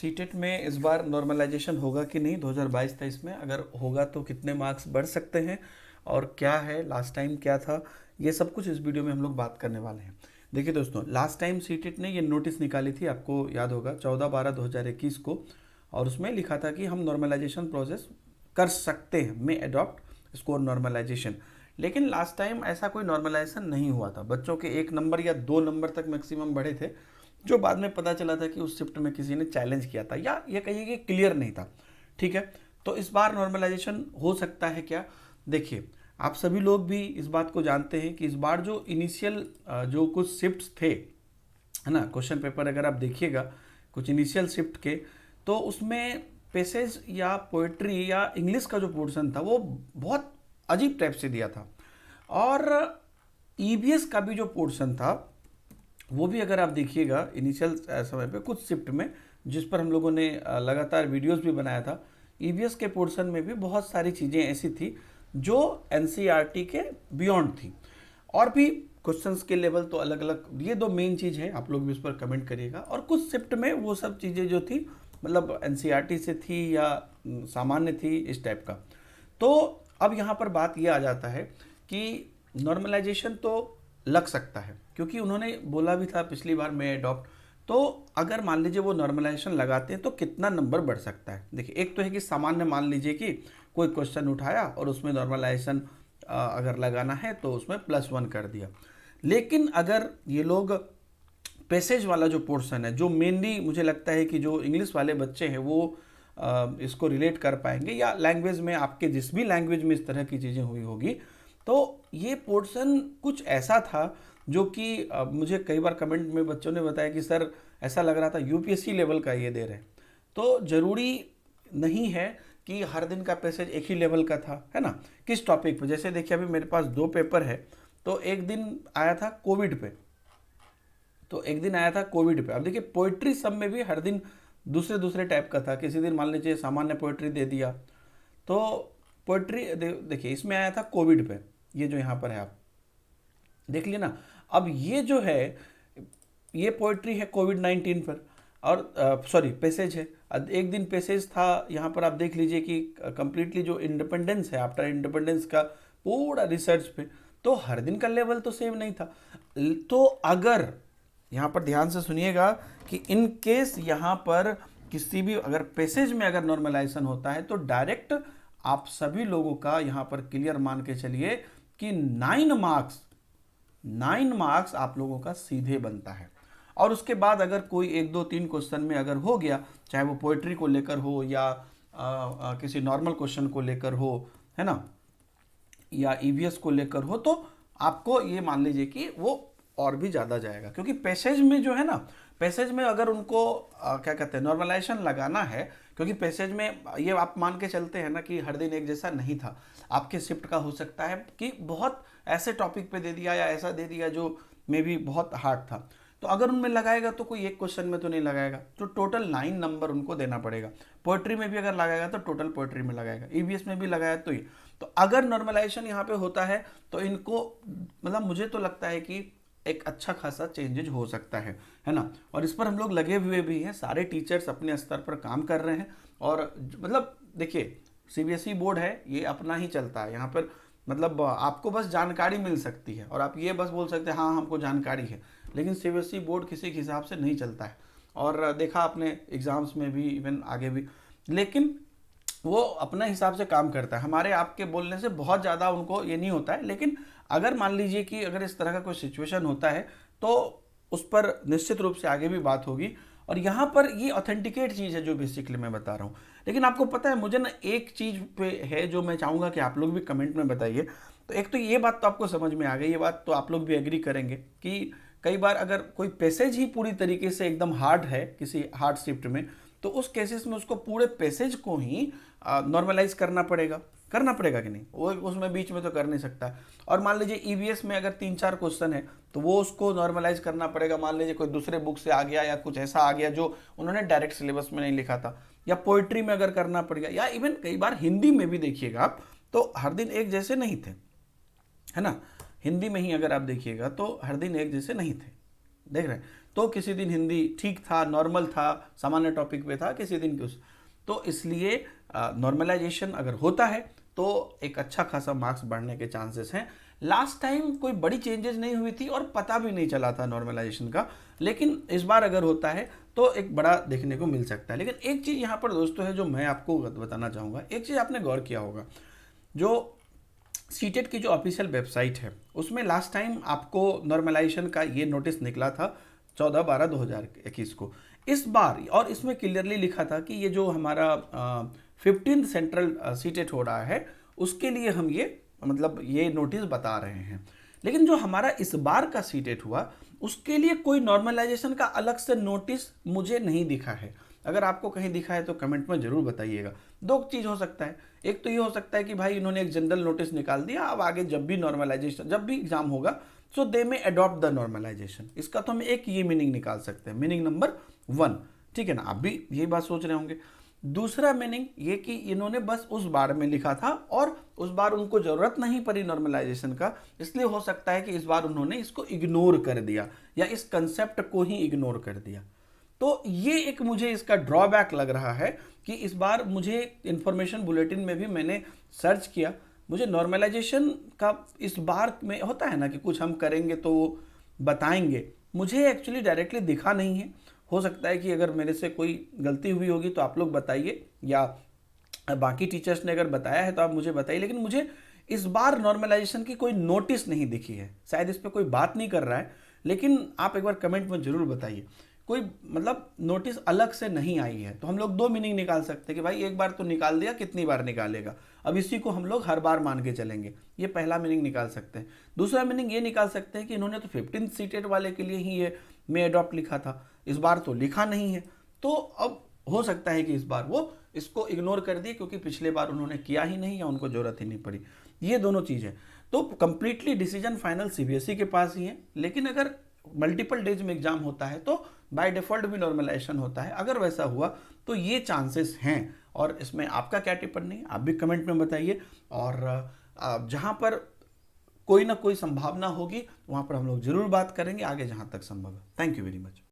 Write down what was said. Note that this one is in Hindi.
सीटेट में इस बार नॉर्मलाइजेशन होगा कि नहीं 2022-23 में, अगर होगा तो कितने मार्क्स बढ़ सकते हैं और क्या है, लास्ट टाइम क्या था, ये सब कुछ इस वीडियो में हम लोग बात करने वाले हैं। देखिए दोस्तों, लास्ट टाइम सीटेट ने ये नोटिस निकाली थी, आपको याद होगा 14/12/2021 को, और उसमें लिखा था कि हम नॉर्मलाइजेशन प्रोसेस कर सकते हैं, में अडॉप्ट स्कोर नॉर्मलाइजेशन। लेकिन लास्ट टाइम ऐसा कोई नॉर्मलाइजेशन नहीं हुआ था, बच्चों के 1 नंबर या 2 नंबर तक मैक्सिमम बढ़े थे, जो बाद में पता चला था कि उस शिफ्ट में किसी ने चैलेंज किया था या ये कहिए कि क्लियर नहीं था। ठीक है, तो इस बार नॉर्मलाइजेशन हो सकता है क्या? देखिए, आप सभी लोग भी इस बात को जानते हैं कि इस बार जो इनिशियल जो कुछ शिफ्ट्स थे, है ना, क्वेश्चन पेपर अगर आप देखिएगा कुछ इनिशियल शिफ्ट के, तो उसमें पैसेज या पोएट्री या इंग्लिश का जो पोर्शन था वो बहुत अजीब टाइप से दिया था, और ईवीएस का भी जो पोर्शन था वो भी अगर आप देखिएगा इनिशियल समय पे कुछ शिफ्ट में, जिस पर हम लोगों ने लगातार वीडियोस भी बनाया था, ईवीएस के पोर्शन में भी बहुत सारी चीज़ें ऐसी थी जो एनसीईआरटी के बियॉन्ड थी। और भी क्वेश्चंस के लेवल तो अलग अलग, ये 2 मेन चीज़ है, आप लोग भी उस पर कमेंट करिएगा। और कुछ शिफ्ट में वो सब चीज़ें जो थी मतलब एनसीईआरटी से थी या सामान्य थी, इस टाइप का। तो अब यहाँ पर बात ये आ जाता है कि नॉर्मलाइजेशन तो लग सकता है, क्योंकि उन्होंने बोला भी था पिछली बार में अडॉप्ट। तो अगर मान लीजिए वो नॉर्मलाइजेशन लगाते हैं तो कितना नंबर बढ़ सकता है? देखिए, एक तो है कि सामान्य मान लीजिए कि कोई क्वेश्चन उठाया और उसमें नॉर्मलाइजेशन अगर लगाना है तो उसमें +1 कर दिया। लेकिन अगर ये लोग पैसेज वाला जो पोर्शन है, जो मेनली मुझे लगता है कि जो इंग्लिश वाले बच्चे हैं वो इसको रिलेट कर पाएंगे, या लैंग्वेज में आपके जिस भी लैंग्वेज में इस तरह की चीज़ें हुई होगी, तो ये पोर्शन कुछ ऐसा था जो कि मुझे कई बार कमेंट में बच्चों ने बताया कि सर ऐसा लग रहा था यूपीएससी लेवल का ये दे रहे हैं। तो ज़रूरी नहीं है कि हर दिन का पैसेज एक ही लेवल का था, है ना, किस टॉपिक पे। जैसे देखिए, अभी मेरे पास 2 पेपर है, तो एक दिन आया था कोविड पे, तो एक दिन आया था कोविड पे। अब देखिए, पोइट्री सब में भी हर दिन दूसरे दूसरे टाइप का था। किसी दिन मान लीजिए सामान्य पोइट्री दे दिया, तो पोइट्री देखिए इसमें आया था कोविड पे, ये जो यहाँ पर है आप देख लिए ना। अब ये जो है, ये पोइट्री है कोविड-19 पर, और सॉरी पैसेज है। एक दिन पैसेज था, यहाँ पर आप देख लीजिए कि कंप्लीटली जो इंडिपेंडेंस है, आफ्टर इंडिपेंडेंस का पूरा रिसर्च पे, तो हर दिन का लेवल तो सेम नहीं था। तो अगर यहाँ पर ध्यान से सुनिएगा कि इन केस यहाँ पर किसी भी अगर पैसेज में अगर नॉर्मलाइजेशन होता है तो डायरेक्ट आप सभी लोगों का यहाँ पर क्लियर मान के चलिए कि 9 मार्क्स आप लोगों का सीधे बनता है। और उसके बाद अगर कोई 1 2 3 क्वेश्चन में अगर हो गया, चाहे वो पोइट्री को लेकर हो या किसी नॉर्मल क्वेश्चन को लेकर हो, है ना, या ईवीएस को लेकर हो, तो आपको ये मान लीजिए कि वो और भी ज़्यादा जाएगा। क्योंकि पैसेज में जो है ना, पैसेज में अगर उनको क्या कहते हैं नॉर्मलाइजेशन लगाना है, क्योंकि पैसेज में ये आप मान के चलते हैं ना कि हर दिन एक जैसा नहीं था, आपके शिफ्ट का हो सकता है कि बहुत ऐसे टॉपिक पे दे दिया या ऐसा दे दिया जो मे भी बहुत हार्ड था, तो अगर उनमें लगाएगा तो कोई एक क्वेश्चन में तो नहीं लगाएगा, तो टोटल 9 नंबर उनको देना पड़ेगा। पोएट्री में भी अगर लगाएगा तो टोटल पोएट्री में लगाएगा, ईवीएस में भी लगाया तो ये। तो अगर नॉर्मलाइजेशन यहाँ पे होता है तो इनको मतलब मुझे तो लगता है कि एक अच्छा खासा चेंजेज हो सकता है ना। और इस पर हम लोग लगे हुए भी हैं, सारे टीचर्स अपने स्तर पर काम कर रहे हैं। और मतलब देखिए, सीबीएसई बोर्ड है, ये अपना ही चलता है यहाँ पर, मतलब आपको बस जानकारी मिल सकती है और आप ये बस बोल सकते हैं हाँ हमको जानकारी है, लेकिन सीबीएसई बोर्ड किसी के हिसाब से नहीं चलता है। और देखा आपने एग्जाम्स में भी, इवन आगे भी, लेकिन वो अपने हिसाब से काम करता है। हमारे आपके बोलने से बहुत ज़्यादा उनको ये नहीं होता है, लेकिन अगर मान लीजिए कि अगर इस तरह का कोई सिचुएशन होता है तो उस पर निश्चित रूप से आगे भी बात होगी। और यहाँ पर ये ऑथेंटिकेट चीज़ है जो बेसिकली मैं बता रहा हूँ। लेकिन आपको पता है, मुझे ना एक चीज़ पे है जो मैं चाहूँगा कि आप लोग भी कमेंट में बताइए। तो एक तो ये बात तो आपको समझ में आ गई, ये बात तो आप लोग भी एग्री करेंगे कि कई बार अगर कोई पैसेज ही पूरी तरीके से एकदम हार्ड है किसी हार्ड शिफ्ट में, तो उस केसेस में उसको पूरे पैसेज को ही नॉर्मलाइज करना पड़ेगा कि नहीं, वो उसमें बीच में तो कर नहीं सकता। और मान लीजिए ईवीएस में अगर 3 4 क्वेश्चन है तो वो उसको नॉर्मलाइज करना पड़ेगा। मान लीजिए कोई दूसरे बुक से आ गया या कुछ ऐसा आ गया जो उन्होंने डायरेक्ट सिलेबस में नहीं लिखा था, या पोइट्री में अगर करना पड़ेगा, या इवन कई बार हिंदी में भी देखिएगा आप, तो हर दिन एक जैसे नहीं थे, है ना। हिंदी में ही अगर आप देखिएगा तो हर दिन एक जैसे नहीं थे, देख रहे हैं। तो किसी दिन हिंदी ठीक था, नॉर्मल था, सामान्य टॉपिक पे था, किसी दिन कुछ। तो इसलिए नॉर्मलाइजेशन अगर होता है तो एक अच्छा खासा मार्क्स बढ़ने के चांसेस हैं। लास्ट टाइम कोई बड़ी चेंजेस नहीं हुई थी और पता भी नहीं चला था नॉर्मलाइजेशन का, लेकिन इस बार अगर होता है तो एक बड़ा देखने को मिल सकता है। लेकिन एक चीज़ यहाँ पर दोस्तों है जो मैं आपको बताना चाहूँगा, एक चीज़ आपने गौर किया होगा, जो सीटेट की जो ऑफिशियल वेबसाइट है उसमें लास्ट टाइम आपको नॉर्मलाइजेशन का ये नोटिस निकला था 14/12/2021 को। इस बार और इसमें क्लियरली लिखा था कि ये जो हमारा 15th सेंट्रल सीटेट हो रहा है उसके लिए हम ये मतलब ये नोटिस बता रहे हैं। लेकिन जो हमारा इस बार का सीटेट हुआ उसके लिए कोई नॉर्मलाइजेशन का अलग से नोटिस मुझे नहीं दिखा है। अगर आपको कहीं दिखा है तो कमेंट में जरूर बताइएगा। दो चीज़ हो सकता है, एक तो ये हो सकता है कि भाई इन्होंने एक जनरल नोटिस निकाल दिया, अब आगे जब भी नॉर्मलाइजेशन जब भी एग्जाम होगा सो दे में अडॉप्ट द नॉर्मलाइजेशन। इसका तो हम एक ये मीनिंग निकाल सकते हैं, मीनिंग नंबर 1, ठीक है ना। आप भी यही बात सोच रहे होंगे। दूसरा मीनिंग ये कि इन्होंने बस उस बार में लिखा था और उस बार उनको जरूरत नहीं पड़ी नॉर्मलाइजेशन का, इसलिए हो सकता है कि इस बार उन्होंने इसको इग्नोर कर दिया या इस कंसेप्ट को ही इग्नोर कर दिया। तो ये एक मुझे इसका ड्रॉबैक लग रहा है कि इस बार मुझे इंफॉर्मेशन बुलेटिन में भी मैंने सर्च किया, मुझे नॉर्मलाइजेशन का इस बार में होता है ना कि कुछ हम करेंगे तो बताएंगे, मुझे एक्चुअली डायरेक्टली दिखा नहीं है। हो सकता है कि अगर मेरे से कोई गलती हुई होगी तो आप लोग बताइए, या बाकी टीचर्स ने अगर बताया है तो आप मुझे बताइए। लेकिन मुझे इस बार नॉर्मलाइजेशन की कोई नोटिस नहीं दिखी है, शायद इस पर कोई बात नहीं कर रहा है, लेकिन आप एक बार कमेंट में जरूर बताइए। कोई मतलब नोटिस अलग से नहीं आई है तो हम लोग दो मीनिंग निकाल सकते हैं कि भाई एक बार तो निकाल दिया, कितनी बार निकालेगा, अब इसी को हम लोग हर बार मान के चलेंगे। ये पहला मीनिंग निकाल सकते हैं। दूसरा मीनिंग ये निकाल सकते हैं कि इन्होंने तो 15 सीटेड वाले के लिए ही ये मे अडॉप्ट लिखा था, इस बार तो लिखा नहीं है, तो अब हो सकता है कि इस बार वो इसको इग्नोर कर दिए क्योंकि पिछले बार उन्होंने किया ही नहीं या उनको जरूरत ही नहीं पड़ी। ये दोनों चीज़ें तो कंप्लीटली डिसीजन फाइनल सीबीएसई के पास ही है। लेकिन अगर मल्टीपल डेज में एग्जाम होता है तो बाय डिफॉल्ट भी नॉर्मलाइजेशन होता है। अगर वैसा हुआ तो ये चांसेस हैं, और इसमें आपका क्या टिप्पणी आप भी कमेंट में बताइए। और जहां पर कोई ना कोई संभावना होगी वहां पर हम लोग जरूर बात करेंगे आगे जहां तक संभव है। Thank you very much.